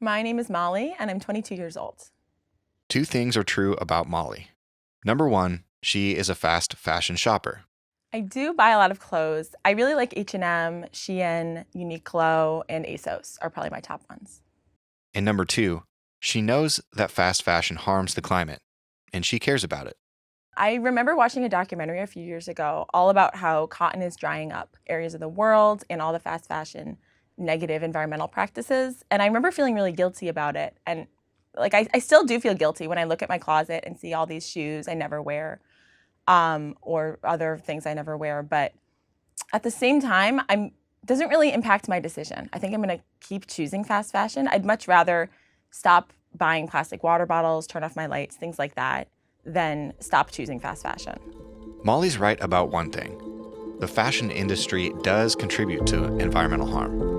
My name is Molly, and I'm 22 years old. Two things are true about Molly. Number one, she is a fast fashion shopper. I do buy a lot of clothes. I really like H&M, Shein, Uniqlo, and ASOS are probably my top ones. And number two, she knows that fast fashion harms the climate, and she cares about it. I remember watching a documentary a few years ago all about how cotton is drying up areas of the world and all the fast fashion negative environmental practices. And I remember feeling really guilty about it. And I still do feel guilty when I look at my closet and see all these shoes I never wear or other things I never wear. But at the same time, it doesn't really impact my decision. I think I'm going to keep choosing fast fashion. I'd much rather stop buying plastic water bottles, turn off my lights, things like that, than stop choosing fast fashion. Molly's right about one thing. The fashion industry does contribute to environmental harm.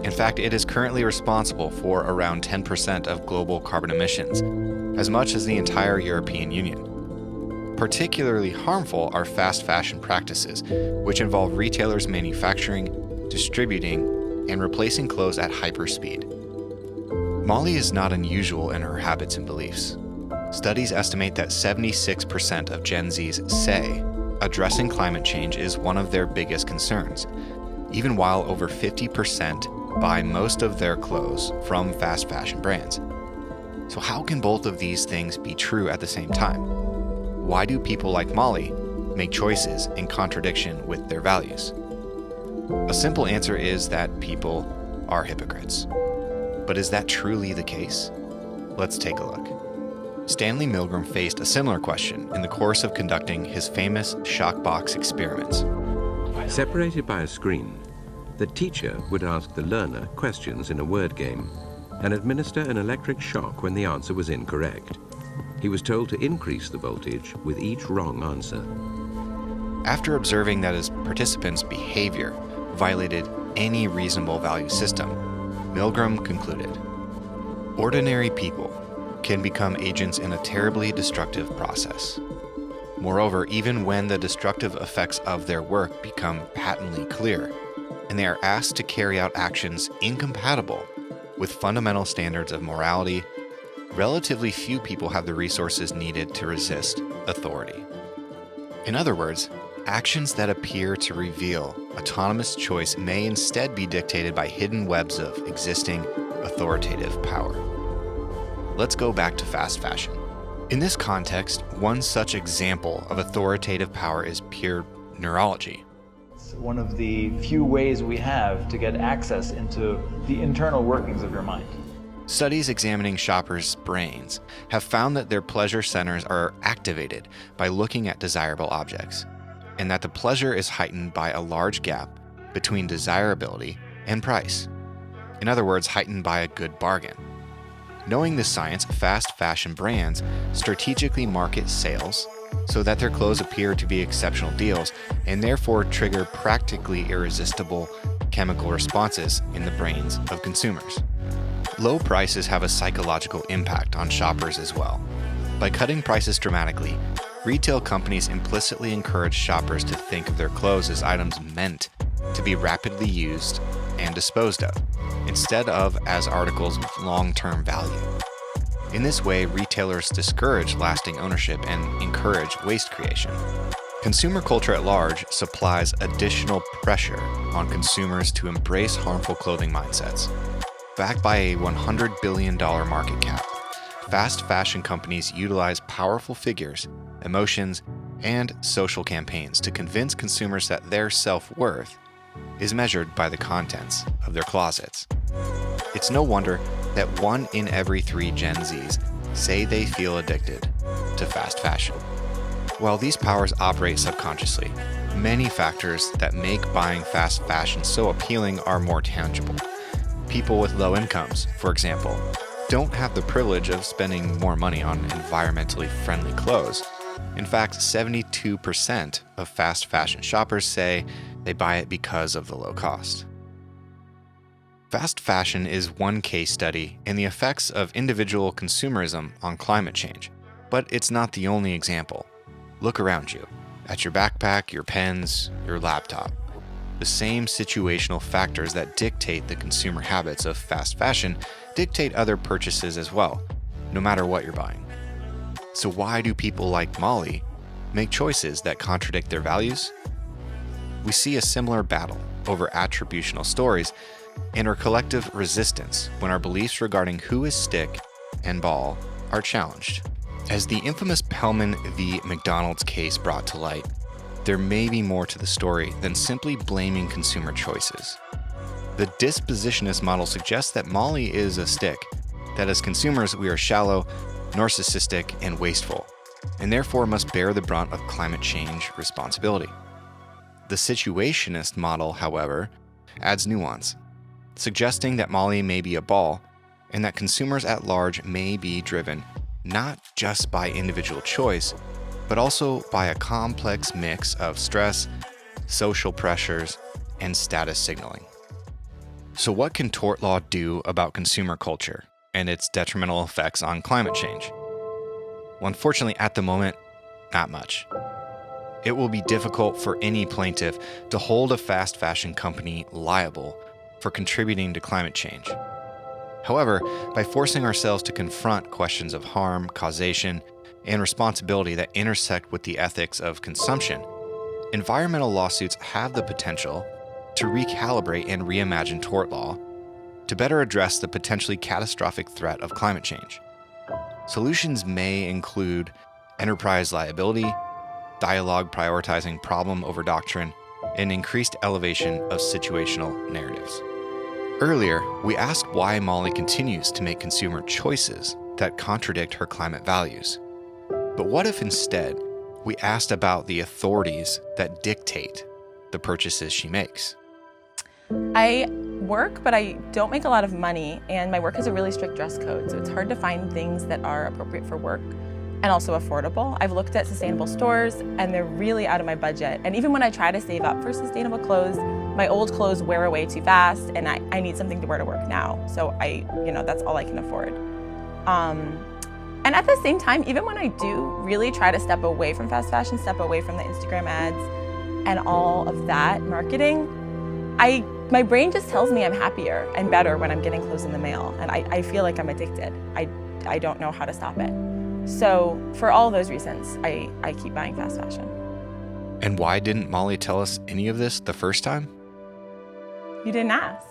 In fact, it is currently responsible for around 10% of global carbon emissions, as much as the entire European Union. Particularly harmful are fast fashion practices, which involve retailers manufacturing, distributing, and replacing clothes at hyperspeed. Molly is not unusual in her habits and beliefs. Studies estimate that 76% of Gen Zs say addressing climate change is one of their biggest concerns, even while over 50% buy most of their clothes from fast fashion brands. So how can both of these things be true at the same time? Why do people like Molly make choices in contradiction with their values? A simple answer is that people are hypocrites. But is that truly the case? Let's take a look. Stanley Milgram faced a similar question in the course of conducting his famous shockbox experiments. Separated by a screen, the teacher would ask the learner questions in a word game and administer an electric shock when the answer was incorrect. He was told to increase the voltage with each wrong answer. After observing that his participants' behavior violated any reasonable value system, Milgram concluded, ordinary people can become agents in a terribly destructive process. Moreover, even when the destructive effects of their work become patently clear, and they are asked to carry out actions incompatible with fundamental standards of morality, relatively few people have the resources needed to resist authority. In other words, actions that appear to reveal autonomous choice may instead be dictated by hidden webs of existing authoritative power. Let's go back to fast fashion. In this context, one such example of authoritative power is pure neurology. It's one of the few ways we have to get access into the internal workings of your mind. Studies examining shoppers' brains have found that their pleasure centers are activated by looking at desirable objects, and that the pleasure is heightened by a large gap between desirability and price. In other words, heightened by a good bargain. Knowing this science, fast fashion brands strategically market sales so that their clothes appear to be exceptional deals and therefore trigger practically irresistible chemical responses in the brains of consumers. Low prices have a psychological impact on shoppers as well. By cutting prices dramatically, retail companies implicitly encourage shoppers to think of their clothes as items meant to be rapidly used and disposed of, instead of as articles with long-term value. In this way, retailers discourage lasting ownership and encourage waste creation. Consumer culture at large supplies additional pressure on consumers to embrace harmful clothing mindsets. Backed by a $100 billion market cap, fast fashion companies utilize powerful figures, emotions, and social campaigns to convince consumers that their self-worth is measured by the contents of their closets. It's no wonder that 1 in every 3 Gen Zs say they feel addicted to fast fashion. While these powers operate subconsciously, many factors that make buying fast fashion so appealing are more tangible. People with low incomes, for example, don't have the privilege of spending more money on environmentally friendly clothes. In fact, 72% of fast fashion shoppers say they buy it because of the low cost. Fast fashion is one case study in the effects of individual consumerism on climate change, but it's not the only example. Look around you, at your backpack, your pens, your laptop. the same situational factors that dictate the consumer habits of fast fashion dictate other purchases as well, no matter what you're buying. So why do people like Molly make choices that contradict their values? We see a similar battle over attributional stories and our collective resistance when our beliefs regarding who is stick and ball are challenged. As the infamous Pellman v. McDonald's case brought to light, there may be more to the story than simply blaming consumer choices. The dispositionist model suggests that Molly is a stick, that as consumers we are shallow, narcissistic, and wasteful, and therefore must bear the brunt of climate change responsibility. The situationist model, however, adds nuance, suggesting that Molly may be a ball and that consumers at large may be driven not just by individual choice, but also by a complex mix of stress, social pressures, and status signaling. So what can tort law do about consumer culture and its detrimental effects on climate change? Well, unfortunately, at the moment, not much. It will be difficult for any plaintiff to hold a fast fashion company liable for contributing to climate change. However, by forcing ourselves to confront questions of harm, causation, and responsibility that intersect with the ethics of consumption, environmental lawsuits have the potential to recalibrate and reimagine tort law to better address the potentially catastrophic threat of climate change. Solutions may include enterprise liability, dialogue prioritizing problem over doctrine, and increased elevation of situational narratives. Earlier, we asked why Molly continues to make consumer choices that contradict her climate values. But what if instead we asked about the authorities that dictate the purchases she makes? I work, but I don't make a lot of money, and my work has a really strict dress code, so it's hard to find things that are appropriate for work and also affordable. I've looked at sustainable stores, and they're really out of my budget. And even when I try to save up for sustainable clothes, my old clothes wear away too fast, and I need something to wear to work now. So that's all I can afford. And at the same time, even when I do really try to step away from fast fashion, step away from the Instagram ads and all of that marketing, my brain just tells me I'm happier and better when I'm getting clothes in the mail, and I feel like I'm addicted. I don't know how to stop it. So for all those reasons, I keep buying fast fashion. And why didn't Molly tell us any of this the first time? You didn't ask.